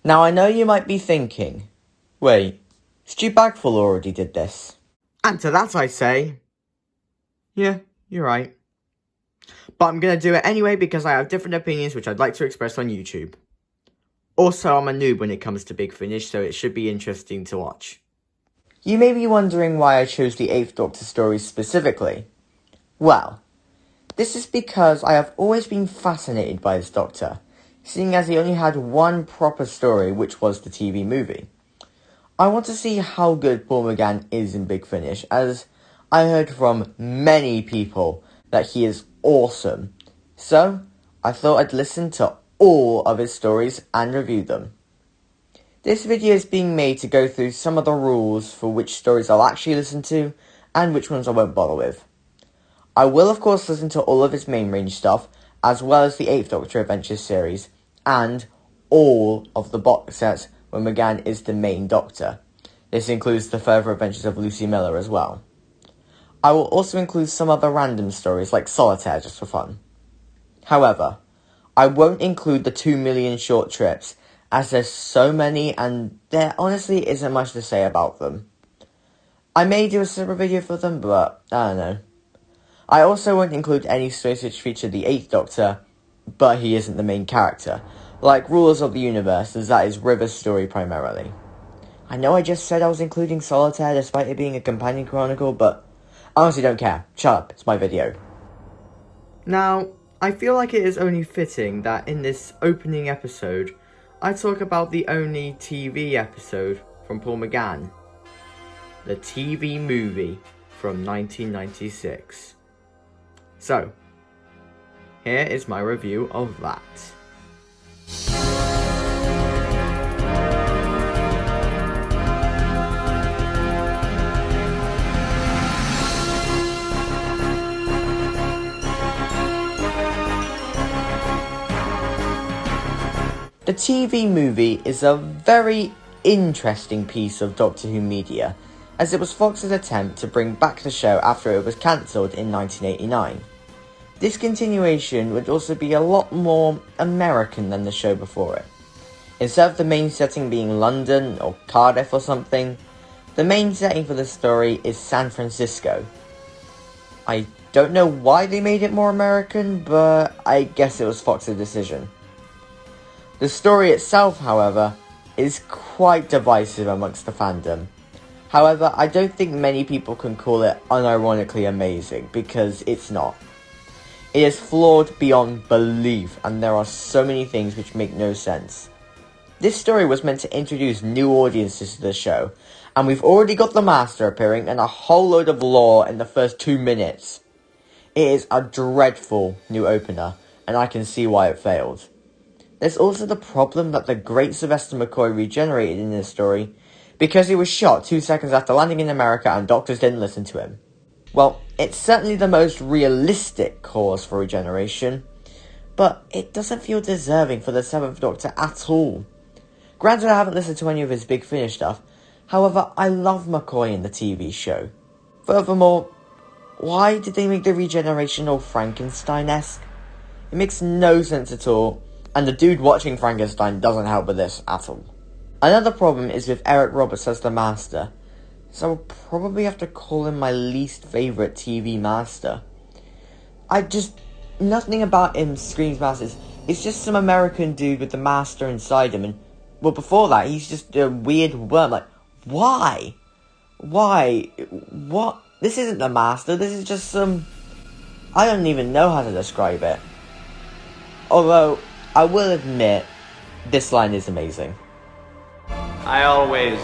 Now I know you might be thinking, wait, Stu Bagfull already did this. And to that I say, yeah, you're right. But I'm gonna do it anyway because I have different opinions which I'd like to express on YouTube. Also, I'm a noob when it comes to Big Finish, so it should be interesting to watch. You may be wondering why I chose the 8th Doctor stories specifically. Well, this is because I have always been fascinated by this Doctor, seeing as he only had one proper story, which was the TV movie. I want to see how good Paul McGann is in Big Finish, as I heard from many people that he is awesome. So, I thought I'd listen to all of his stories and review them. This video is being made to go through some of the rules for which stories I'll actually listen to, and which ones I won't bother with. I will of course listen to all of his main range stuff, as well as the 8th Doctor Adventures series, and all of the box sets where McGann is the main Doctor. This includes the further adventures of Lucy Miller as well. I will also include some other random stories like Solitaire just for fun. However, I won't include the 2 million short trips, as there's so many and there honestly isn't much to say about them. I may do a separate video for them, but I don't know. I also won't include any stories which feature the 8th Doctor, but he isn't the main character, like Rulers of the Universe, as that is River's story primarily. I know I just said I was including Solitaire despite it being a companion chronicle, but I honestly don't care. Shut up, it's my video. Now, I feel like it is only fitting that in this opening episode, I talk about the only TV episode from Paul McGann. The TV movie from 1996. So, here is my review of that. The TV movie is a very interesting piece of Doctor Who media, as it was Fox's attempt to bring back the show after it was cancelled in 1989. This continuation would also be a lot more American than the show before it. Instead of the main setting being London or Cardiff or something, the main setting for the story is San Francisco. I don't know why they made it more American, but I guess it was Fox's decision. The story itself, however, is quite divisive amongst the fandom. However, I don't think many people can call it unironically amazing, because it's not. It is flawed beyond belief, and there are so many things which make no sense. This story was meant to introduce new audiences to the show, and we've already got the Master appearing and a whole load of lore in the first 2 minutes. It is a dreadful new opener, and I can see why it failed. There's also the problem that the great Sylvester McCoy regenerated in this story because he was shot 2 seconds after landing in America and doctors didn't listen to him. Well, it's certainly the most realistic cause for regeneration, but it doesn't feel deserving for the 7th Doctor at all. Granted, I haven't listened to any of his Big Finish stuff, however, I love McCoy in the TV show. Furthermore, why did they make the regeneration all Frankenstein-esque? It makes no sense at all, and the dude watching Frankenstein doesn't help with this at all. Another problem is with Eric Roberts as the Master, so I'll probably have to call him my least favourite TV Master. Nothing about him screams Master. It's just some American dude with the Master inside him, and, well, before that, he's just a weird worm. Like, why? Why? What? This isn't the Master, this is just some... I don't even know how to describe it. Although, I will admit, this line is amazing. I always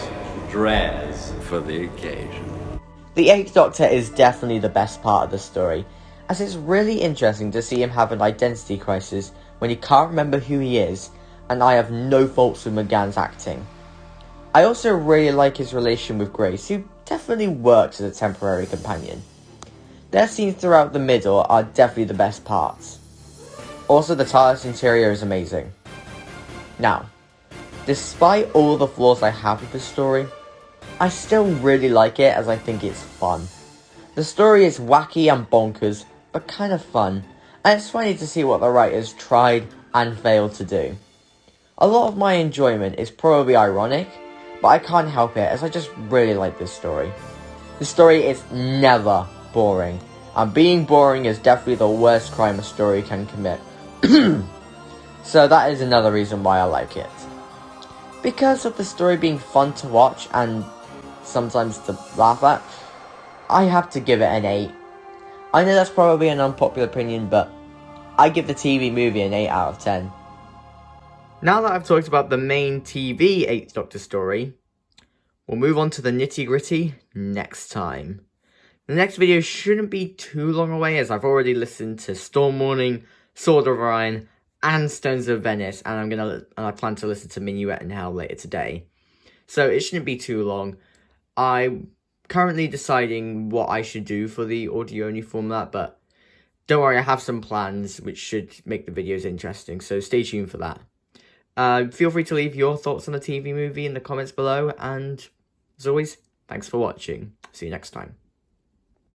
dress for the occasion. The 8th Doctor is definitely the best part of the story, as it's really interesting to see him have an identity crisis when he can't remember who he is, and I have no faults with McGann's acting. I also really like his relation with Grace, who definitely works as a temporary companion. Their scenes throughout the middle are definitely the best parts. Also, the TARDIS interior is amazing. Now, despite all the flaws I have with the story, I still really like it as I think it's fun. The story is wacky and bonkers, but kind of fun, and it's funny to see what the writers tried and failed to do. A lot of my enjoyment is probably ironic, but I can't help it as I just really like this story. The story is never boring, and being boring is definitely the worst crime a story can commit. So that is another reason why I like it. Because of the story being fun to watch and sometimes to laugh at, I have to give it an 8. I know that's probably an unpopular opinion, but I give the TV movie an 8 out of 10. Now that I've talked about the main TV 8th Doctor story, we'll move on to the nitty-gritty next time. The next video shouldn't be too long away, as I've already listened to Storm Warning, Sword of Orion, and Stones of Venice, and I plan to listen to Minuet in Hell later today. So it shouldn't be too long. I'm currently deciding what I should do for the audio-only format, but don't worry, I have some plans which should make the videos interesting, so stay tuned for that. Feel free to leave your thoughts on the TV movie in the comments below, and as always, thanks for watching. See you next time.